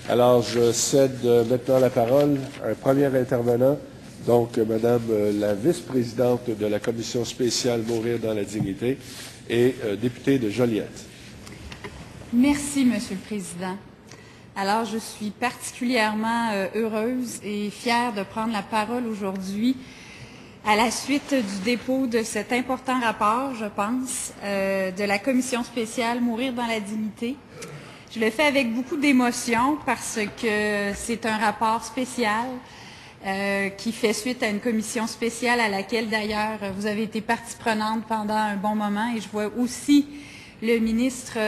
Alors, je cède maintenant la parole à un premier intervenant, donc Madame la vice-présidente de la Commission spéciale Mourir dans la dignité et députée de Joliette. Merci, Monsieur le Président. Alors, je suis particulièrement heureuse et fière de prendre la parole aujourd'hui à la suite du dépôt de cet important rapport, je pense, de la Commission spéciale Mourir dans la dignité. Je le fais avec beaucoup d'émotion parce que c'est un rapport spécial qui fait suite à une commission spéciale à laquelle, d'ailleurs, vous avez été partie prenante pendant un bon moment. Et je vois aussi le ministre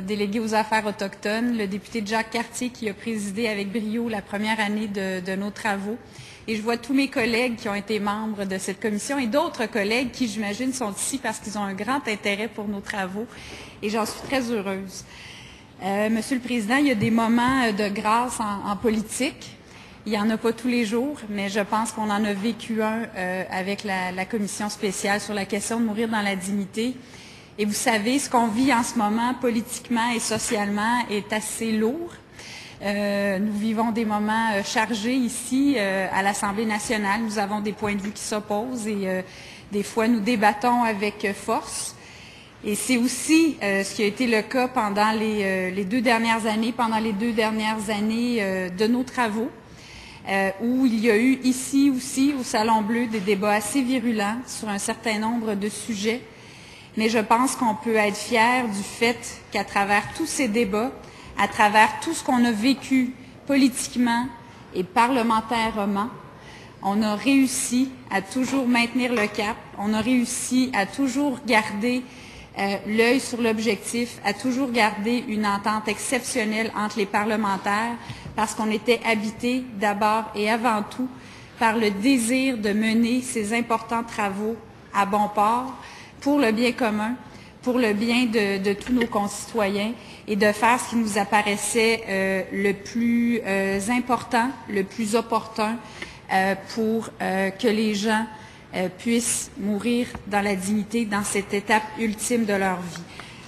délégué aux Affaires autochtones, le député Jacques Cartier, qui a présidé avec brio la première année de nos travaux. Et je vois tous mes collègues qui ont été membres de cette commission et d'autres collègues qui, j'imagine, sont ici parce qu'ils ont un grand intérêt pour nos travaux. Et j'en suis très heureuse. Monsieur le Président, il y a des moments de grâce en politique. Il n'y en a pas tous les jours, mais je pense qu'on en a vécu un avec la commission spéciale sur la question de mourir dans la dignité. Et vous savez, ce qu'on vit en ce moment, politiquement et socialement, est assez lourd. Nous vivons des moments chargés ici à l'Assemblée nationale. Nous avons des points de vue qui s'opposent et des fois nous débattons avec force. Et c'est aussi ce qui a été le cas pendant les 2 dernières années, de nos travaux, où il y a eu ici aussi au Salon Bleu des débats assez virulents sur un certain nombre de sujets. Mais je pense qu'on peut être fier du fait qu'à travers tous ces débats, à travers tout ce qu'on a vécu politiquement et parlementairement, on a réussi à toujours maintenir le cap, on a réussi à toujours garder l'œil sur l'objectif, à toujours garder une entente exceptionnelle entre les parlementaires, parce qu'on était habités d'abord et avant tout par le désir de mener ces importants travaux à bon port pour le bien commun, pour le bien de tous nos concitoyens et de faire ce qui nous apparaissait le plus important, le plus opportun pour que les gens puissent mourir dans la dignité dans cette étape ultime de leur vie.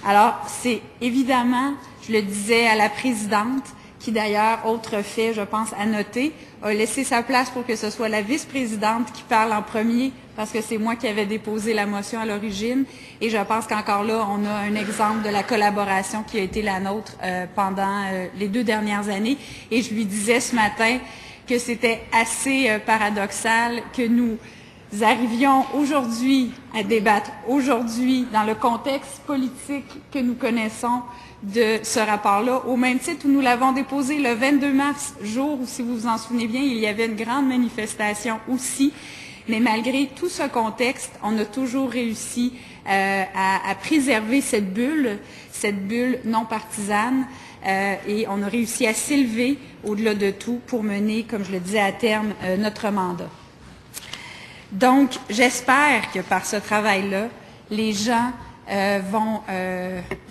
Alors, c'est évidemment, je le disais à la présidente, qui d'ailleurs, autre fait, je pense, à noter, a laissé sa place pour que ce soit la vice-présidente qui parle en premier, parce que c'est moi qui avais déposé la motion à l'origine. Et je pense qu'encore là, on a un exemple de la collaboration qui a été la nôtre pendant les 2 dernières années. Et je lui disais ce matin que c'était assez paradoxal que nous arrivions aujourd'hui à débattre, aujourd'hui, dans le contexte politique que nous connaissons de ce rapport-là, au même titre où nous l'avons déposé le 22 mars, jour où, si vous vous en souvenez bien, il y avait une grande manifestation aussi. Mais malgré tout ce contexte, on a toujours réussi à préserver cette bulle non partisane, et on a réussi à s'élever au-delà de tout pour mener, comme je le disais, à terme notre mandat. Donc, j'espère que par ce travail-là, les gens vont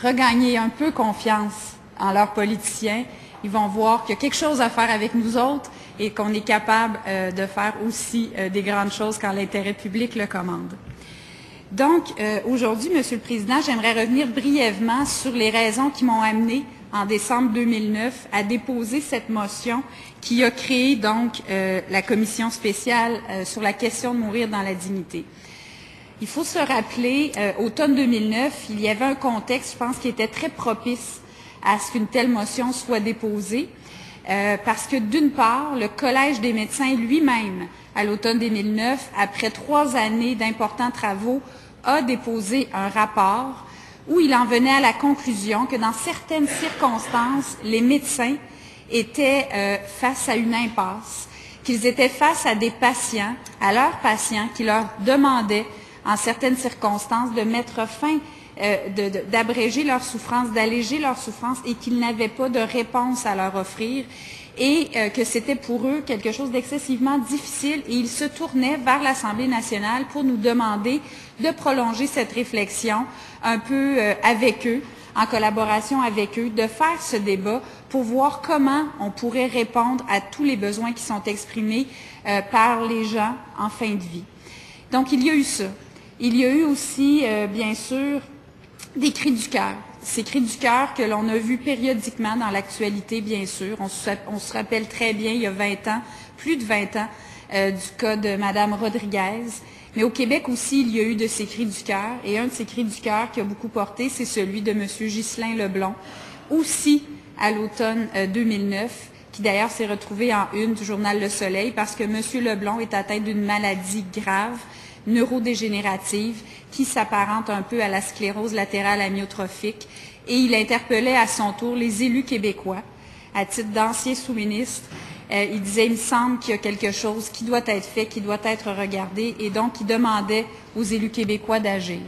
regagner un peu confiance en leurs politiciens. Ils vont voir qu'il y a quelque chose à faire avec nous autres et qu'on est capable de faire aussi des grandes choses quand l'intérêt public le commande. Donc, aujourd'hui, Monsieur le Président, j'aimerais revenir brièvement sur les raisons qui m'ont amené en décembre 2009 à déposer cette motion qui a créé donc la commission spéciale sur la question de mourir dans la dignité. Il faut se rappeler, automne 2009, il y avait un contexte, je pense, qui était très propice à ce qu'une telle motion soit déposée, parce que d'une part, le Collège des médecins lui-même, à l'automne 2009, après 3 années d'importants travaux, a déposé un rapport où il en venait à la conclusion que dans certaines circonstances, les médecins étaient face à une impasse, qu'ils étaient face à des patients, à leurs patients, qui leur demandaient, en certaines circonstances, de mettre fin, d'abréger leur souffrance, d'alléger leur souffrance, et qu'ils n'avaient pas de réponse à leur offrir, et que c'était pour eux quelque chose d'excessivement difficile, et ils se tournaient vers l'Assemblée nationale pour nous demander de prolonger cette réflexion un peu avec eux, en collaboration avec eux, de faire ce débat pour voir comment on pourrait répondre à tous les besoins qui sont exprimés par les gens en fin de vie. Donc, il y a eu ça. Il y a eu aussi, bien sûr, des cris du cœur. ces cris du cœur que l'on a vus périodiquement dans l'actualité, bien sûr. On se rappelle très bien, il y a 20 ans, plus de 20 ans, du cas de Mme Rodriguez. Mais au Québec aussi, il y a eu de ces cris du cœur. Et un de ces cris du cœur qui a beaucoup porté, c'est celui de M. Ghislain Leblond, aussi à l'automne 2009, qui d'ailleurs s'est retrouvé en une du journal Le Soleil parce que M. Leblond est atteint d'une maladie grave, neurodégénérative, qui s'apparente un peu à la sclérose latérale amyotrophique. Et il interpellait à son tour les élus québécois, à titre d'anciens sous-ministres. Il disait, il me semble qu'il y a quelque chose qui doit être fait, qui doit être regardé, et donc il demandait aux élus québécois d'agir.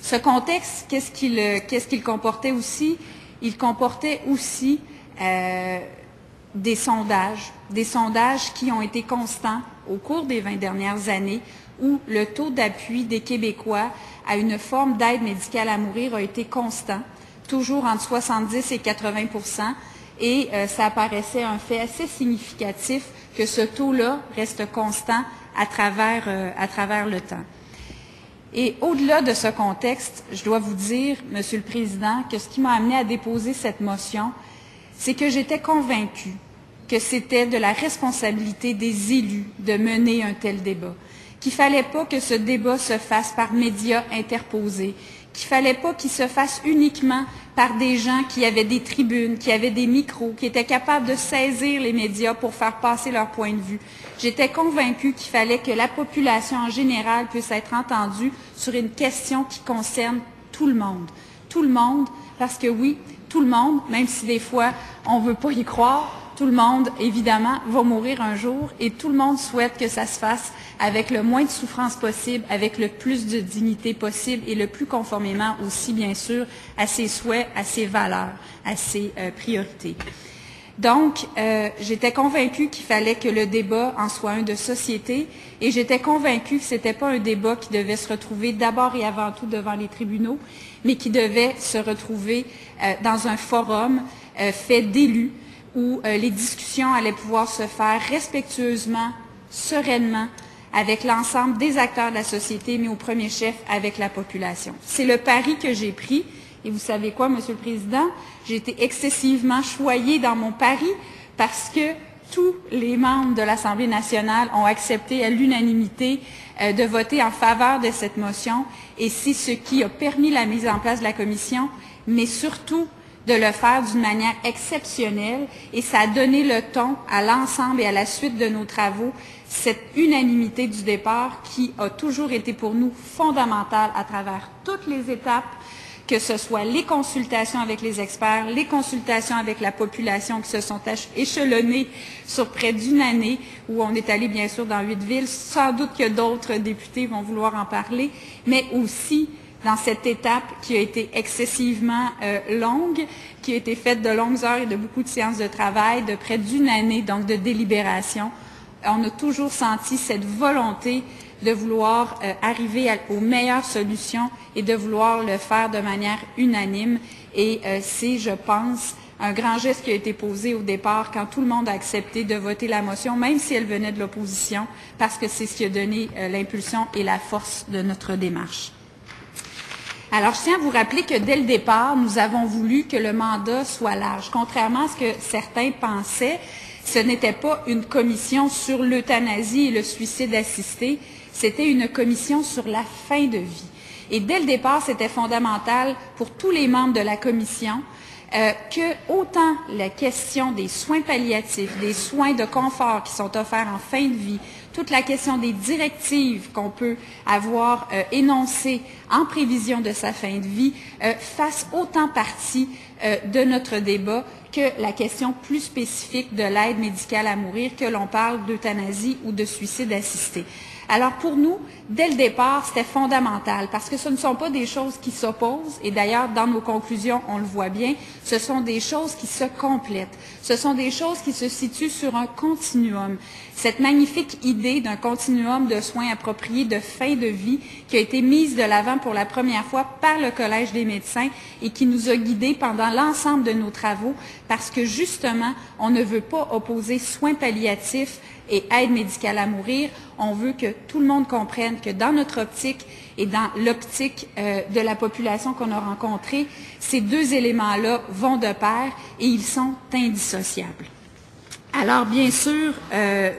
Ce contexte, qu'est-ce qu'il comportait aussi? Il comportait aussi des sondages qui ont été constants au cours des 20 dernières années, où le taux d'appui des Québécois à une forme d'aide médicale à mourir a été constant, toujours entre 70 et 80 %, et ça apparaissait un fait assez significatif que ce taux-là reste constant à travers le temps. Et au-delà de ce contexte, je dois vous dire, Monsieur le Président, que ce qui m'a amené à déposer cette motion, c'est que j'étais convaincue que c'était de la responsabilité des élus de mener un tel débat, qu'il ne fallait pas que ce débat se fasse par médias interposés, qu'il ne fallait pas qu'il se fasse uniquement par des gens qui avaient des tribunes, qui avaient des micros, qui étaient capables de saisir les médias pour faire passer leur point de vue. J'étais convaincue qu'il fallait que la population en général puisse être entendue sur une question qui concerne tout le monde. Tout le monde, parce que oui, tout le monde, même si des fois on ne veut pas y croire, tout le monde, évidemment, va mourir un jour et tout le monde souhaite que ça se fasse avec le moins de souffrance possible, avec le plus de dignité possible et le plus conformément aussi, bien sûr, à ses souhaits, à ses valeurs, à ses priorités. Donc, j'étais convaincue qu'il fallait que le débat en soit un de société et j'étais convaincue que ce n'était pas un débat qui devait se retrouver d'abord et avant tout devant les tribunaux, mais qui devait se retrouver dans un forum fait d'élus où les discussions allaient pouvoir se faire respectueusement, sereinement, avec l'ensemble des acteurs de la société, mais au premier chef avec la population. C'est le pari que j'ai pris. Et vous savez quoi, Monsieur le Président? J'ai été excessivement choyée dans mon pari parce que tous les membres de l'Assemblée nationale ont accepté à l'unanimité de voter en faveur de cette motion. Et c'est ce qui a permis la mise en place de la commission, mais surtout de le faire d'une manière exceptionnelle. Et ça a donné le ton à l'ensemble et à la suite de nos travaux, cette unanimité du départ qui a toujours été pour nous fondamentale à travers toutes les étapes, que ce soit les consultations avec les experts, les consultations avec la population qui se sont échelonnées sur près d'une année, où on est allé bien sûr dans 8 villes, sans doute que d'autres députés vont vouloir en parler, mais aussi dans cette étape qui a été excessivement longue, qui a été faite de longues heures et de beaucoup de séances de travail, de près d'une année donc de délibération. On a toujours senti cette volonté de vouloir arriver aux meilleures solutions et de vouloir le faire de manière unanime. Et c'est, je pense, un grand geste qui a été posé au départ quand tout le monde a accepté de voter la motion, même si elle venait de l'opposition, parce que c'est ce qui a donné l'impulsion et la force de notre démarche. Alors, je tiens à vous rappeler que dès le départ, nous avons voulu que le mandat soit large. Contrairement à ce que certains pensaient, ce n'était pas une commission sur l'euthanasie et le suicide assisté, c'était une commission sur la fin de vie. Et dès le départ, c'était fondamental pour tous les membres de la commission que autant la question des soins palliatifs, des soins de confort qui sont offerts en fin de vie, toute la question des directives qu'on peut avoir énoncées en prévision de sa fin de vie fasse autant partie de notre débat que la question plus spécifique de l'aide médicale à mourir, que l'on parle d'euthanasie ou de suicide assisté. Alors pour nous, dès le départ, c'était fondamental parce que ce ne sont pas des choses qui s'opposent et d'ailleurs dans nos conclusions, on le voit bien, ce sont des choses qui se complètent, ce sont des choses qui se situent sur un continuum. Cette magnifique idée d'un continuum de soins appropriés de fin de vie qui a été mise de l'avant pour la première fois par le Collège des médecins et qui nous a guidés pendant l'ensemble de nos travaux parce que justement, on ne veut pas opposer soins palliatifs et aide médicale à mourir, on veut que tout le monde comprenne que dans notre optique et dans l'optique de la population qu'on a rencontrée, ces deux éléments-là vont de pair et ils sont indissociables. Alors, bien sûr,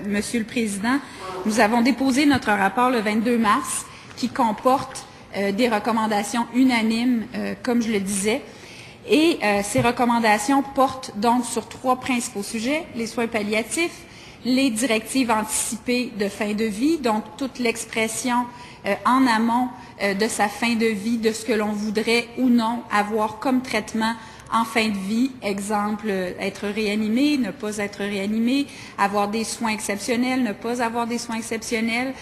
Monsieur le Président, nous avons déposé notre rapport le 22 mars qui comporte des recommandations unanimes, comme je le disais. Et ces recommandations portent donc sur 3 principaux sujets: les soins palliatifs, les directives anticipées de fin de vie, donc toute l'expression en amont de sa fin de vie, de ce que l'on voudrait ou non avoir comme traitement en fin de vie, exemple, être réanimé, ne pas être réanimé, avoir des soins exceptionnels, ne pas avoir des soins exceptionnels,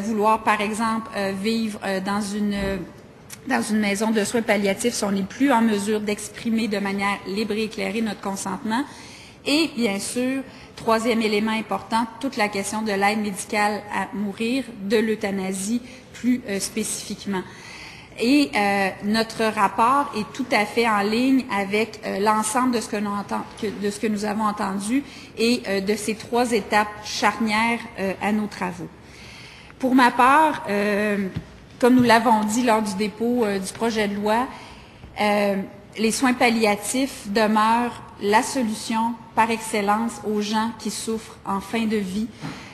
vouloir, par exemple, vivre dans une maison de soins palliatifs si on n'est plus en mesure d'exprimer de manière libre et éclairée notre consentement. Et, bien sûr, 3e élément important, toute la question de l'aide médicale à mourir, de l'euthanasie plus spécifiquement. Et notre rapport est tout à fait en ligne avec l'ensemble de ce que nous avons entendu et de ces 3 étapes charnières à nos travaux. Pour ma part, comme nous l'avons dit lors du dépôt du projet de loi, les soins palliatifs demeurent la solution par excellence aux gens qui souffrent en fin de vie,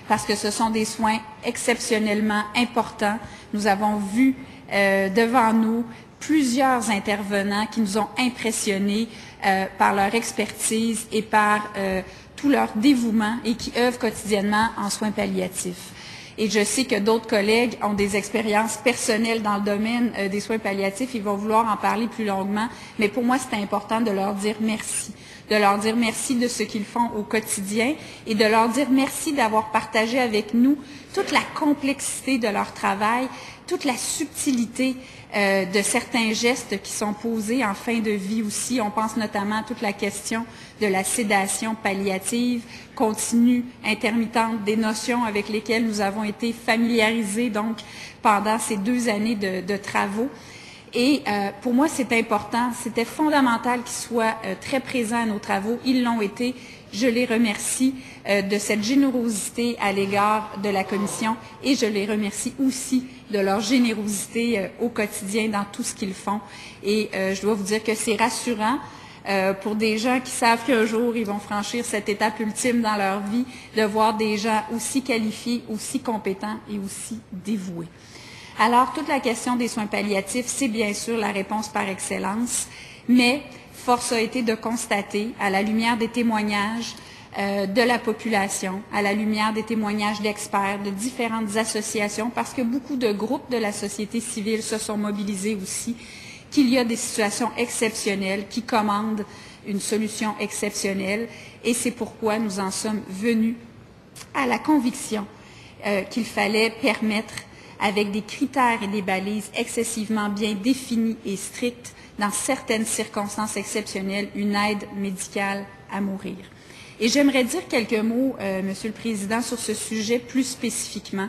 parce que ce sont des soins exceptionnellement importants. Nous avons vu devant nous plusieurs intervenants qui nous ont impressionnés par leur expertise et par tout leur dévouement et qui œuvrent quotidiennement en soins palliatifs. Et je sais que d'autres collègues ont des expériences personnelles dans le domaine des soins palliatifs. Ils vont vouloir en parler plus longuement, mais pour moi, c'est important de leur dire merci. De leur dire merci de ce qu'ils font au quotidien et de leur dire merci d'avoir partagé avec nous toute la complexité de leur travail, toute la subtilité de certains gestes qui sont posés en fin de vie aussi. On pense notamment à toute la question de la sédation palliative, continue, intermittente, des notions avec lesquelles nous avons été familiarisés donc pendant ces 2 années de travaux. Et pour moi, c'est important, c'était fondamental qu'ils soient très présents à nos travaux. Ils l'ont été. Je les remercie de cette générosité à l'égard de la Commission et je les remercie aussi de leur générosité au quotidien dans tout ce qu'ils font. Et je dois vous dire que c'est rassurant pour des gens qui savent qu'un jour, ils vont franchir cette étape ultime dans leur vie, de voir des gens aussi qualifiés, aussi compétents et aussi dévoués. Alors, toute la question des soins palliatifs, c'est bien sûr la réponse par excellence, mais force a été de constater, à la lumière des témoignages de la population, à la lumière des témoignages d'experts, de différentes associations, parce que beaucoup de groupes de la société civile se sont mobilisés aussi, qu'il y a des situations exceptionnelles qui commandent une solution exceptionnelle, et c'est pourquoi nous en sommes venus à la conviction qu'il fallait permettre, avec des critères et des balises excessivement bien définis et stricts, dans certaines circonstances exceptionnelles, une aide médicale à mourir. Et j'aimerais dire quelques mots, Monsieur le Président, sur ce sujet plus spécifiquement,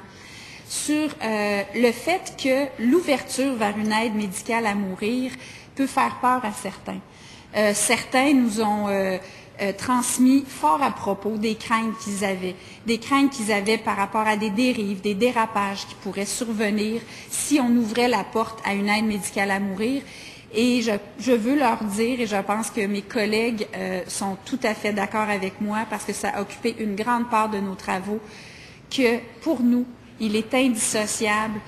sur le fait que l'ouverture vers une aide médicale à mourir peut faire peur à certains. Certains nous ont transmis fort à propos des craintes qu'ils avaient par rapport à des dérives, des dérapages qui pourraient survenir si on ouvrait la porte à une aide médicale à mourir. Et je veux leur dire, et je pense que mes collègues sont tout à fait d'accord avec moi, parce que ça a occupé une grande part de nos travaux, que pour nous, il est indissociable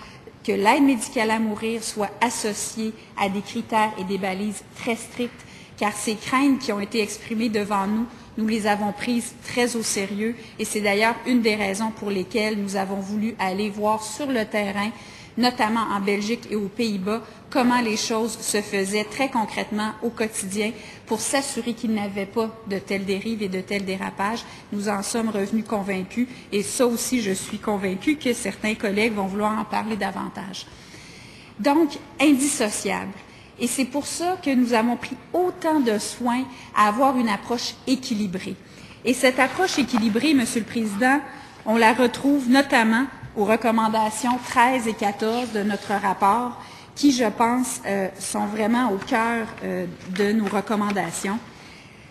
que l'aide médicale à mourir soit associée à des critères et des balises très strictes, car ces craintes qui ont été exprimées devant nous, nous les avons prises très au sérieux, et c'est d'ailleurs une des raisons pour lesquelles nous avons voulu aller voir sur le terrain, notamment en Belgique et aux Pays-Bas, comment les choses se faisaient très concrètement au quotidien pour s'assurer qu'il n'y avait pas de telles dérives et de tels dérapages. Nous en sommes revenus convaincus et ça aussi, je suis convaincue que certains collègues vont vouloir en parler davantage. Donc, indissociable. Et c'est pour ça que nous avons pris autant de soin à avoir une approche équilibrée. Et cette approche équilibrée, Monsieur le Président, on la retrouve notamment aux recommandations 13 et 14 de notre rapport, qui, je pense, sont vraiment au cœur de nos recommandations.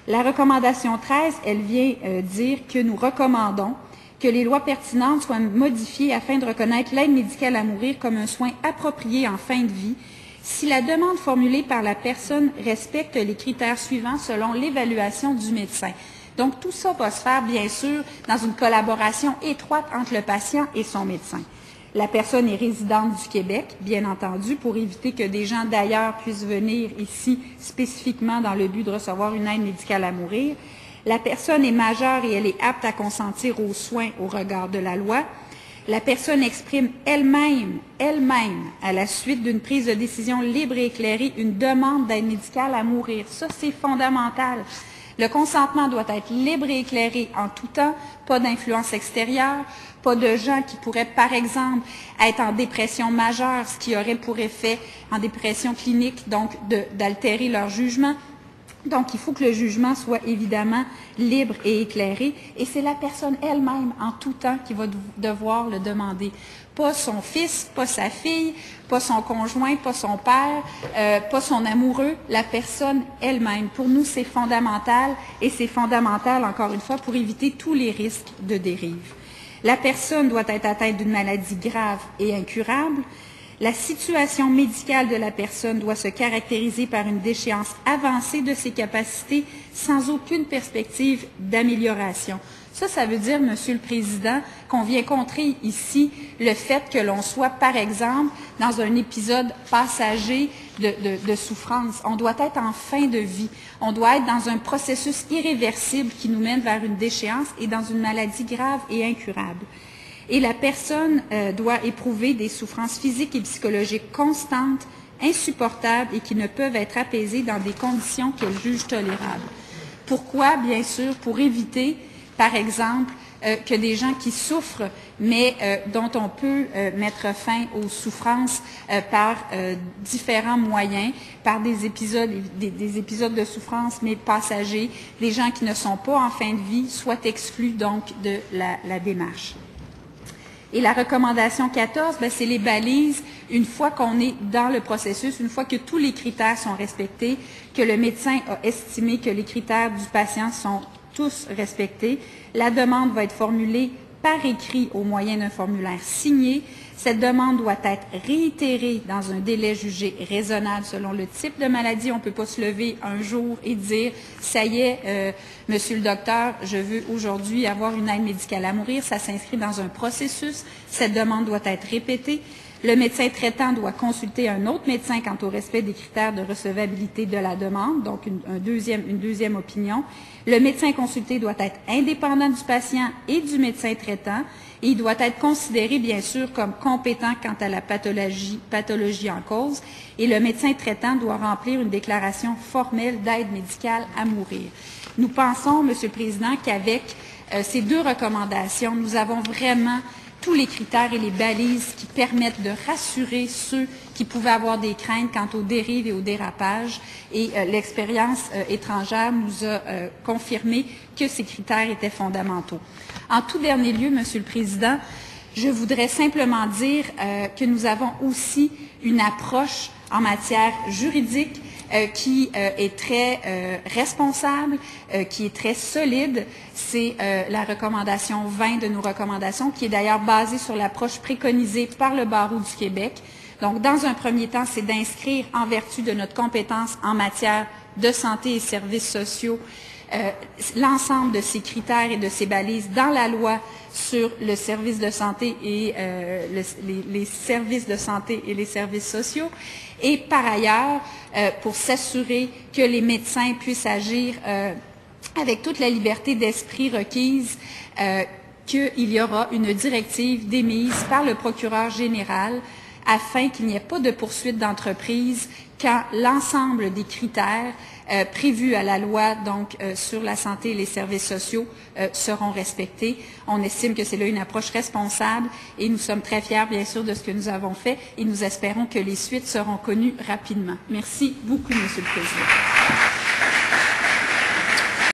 La recommandation 13, elle vient dire que nous recommandons que les lois pertinentes soient modifiées afin de reconnaître l'aide médicale à mourir comme un soin approprié en fin de vie, si la demande formulée par la personne respecte les critères suivants selon l'évaluation du médecin. Donc, tout ça va se faire, bien sûr, dans une collaboration étroite entre le patient et son médecin. La personne est résidente du Québec, bien entendu, pour éviter que des gens d'ailleurs puissent venir ici spécifiquement dans le but de recevoir une aide médicale à mourir. La personne est majeure et elle est apte à consentir aux soins au regard de la loi. La personne exprime elle-même, à la suite d'une prise de décision libre et éclairée, une demande d'aide médicale à mourir. Ça, c'est fondamental. Le consentement doit être libre et éclairé en tout temps, pas d'influence extérieure, pas de gens qui pourraient, par exemple, être en dépression majeure, ce qui aurait pour effet, en dépression clinique, donc d'altérer leur jugement. Donc, il faut que le jugement soit évidemment libre et éclairé, et c'est la personne elle-même, en tout temps, qui va devoir le demander. Pas son fils, pas sa fille, pas son conjoint, pas son père, pas son amoureux, la personne elle-même. Pour nous, c'est fondamental, et c'est fondamental, encore une fois, pour éviter tous les risques de dérive. La personne doit être atteinte d'une maladie grave et incurable. La situation médicale de la personne doit se caractériser par une déchéance avancée de ses capacités sans aucune perspective d'amélioration. Ça veut dire, Monsieur le Président, qu'on vient contrer ici le fait que l'on soit, par exemple, dans un épisode passager de souffrance. On doit être en fin de vie. On doit être dans un processus irréversible qui nous mène vers une déchéance et dans une maladie grave et incurable. Et la personne doit éprouver des souffrances physiques et psychologiques constantes, insupportables et qui ne peuvent être apaisées dans des conditions qu'elle juge tolérables. Pourquoi? Bien sûr, pour éviter, par exemple, que des gens qui souffrent, mais dont on peut mettre fin aux souffrances par différents moyens, par des épisodes de souffrance, mais passagers, des gens qui ne sont pas en fin de vie, soient exclus donc de la démarche. Et la recommandation 14, c'est les balises, une fois qu'on est dans le processus, une fois que tous les critères sont respectés, que le médecin a estimé que les critères du patient sont tous respectés, la demande va être formulée par écrit au moyen d'un formulaire signé. Cette demande doit être réitérée dans un délai jugé raisonnable selon le type de maladie. On ne peut pas se lever un jour et dire « ça y est, monsieur le docteur, je veux aujourd'hui avoir une aide médicale à mourir ». Ça s'inscrit dans un processus. Cette demande doit être répétée. Le médecin traitant doit consulter un autre médecin quant au respect des critères de recevabilité de la demande, donc une deuxième opinion. Le médecin consulté doit être indépendant du patient et du médecin traitant. Et il doit être considéré, bien sûr, comme compétent quant à la pathologie en cause. Et le médecin traitant doit remplir une déclaration formelle d'aide médicale à mourir. Nous pensons, Monsieur le Président, qu'avec ces deux recommandations, nous avons vraiment tous les critères et les balises qui permettent de rassurer ceux qui pouvaient avoir des craintes quant aux dérives et aux dérapages. Et l'expérience étrangère nous a confirmé que ces critères étaient fondamentaux. En tout dernier lieu, Monsieur le Président, je voudrais simplement dire que nous avons aussi une approche en matière juridique qui est très responsable, qui est très solide. C'est la recommandation 20 de nos recommandations, qui est d'ailleurs basée sur l'approche préconisée par le Barreau du Québec. Donc, dans un premier temps, c'est d'inscrire, en vertu de notre compétence en matière de santé et services sociaux, l'ensemble de ces critères et de ces balises dans la loi sur le service de santé et les services de santé et les services sociaux. Et par ailleurs, pour s'assurer que les médecins puissent agir avec toute la liberté d'esprit requise, qu'il y aura une directive d'émise par le procureur général afin qu'il n'y ait pas de poursuite d'entreprise quand l'ensemble des critères prévus à la loi donc sur la santé et les services sociaux seront respectés. On estime que c'est là une approche responsable et nous sommes très fiers, bien sûr, de ce que nous avons fait et nous espérons que les suites seront connues rapidement. Merci beaucoup, Monsieur le Président.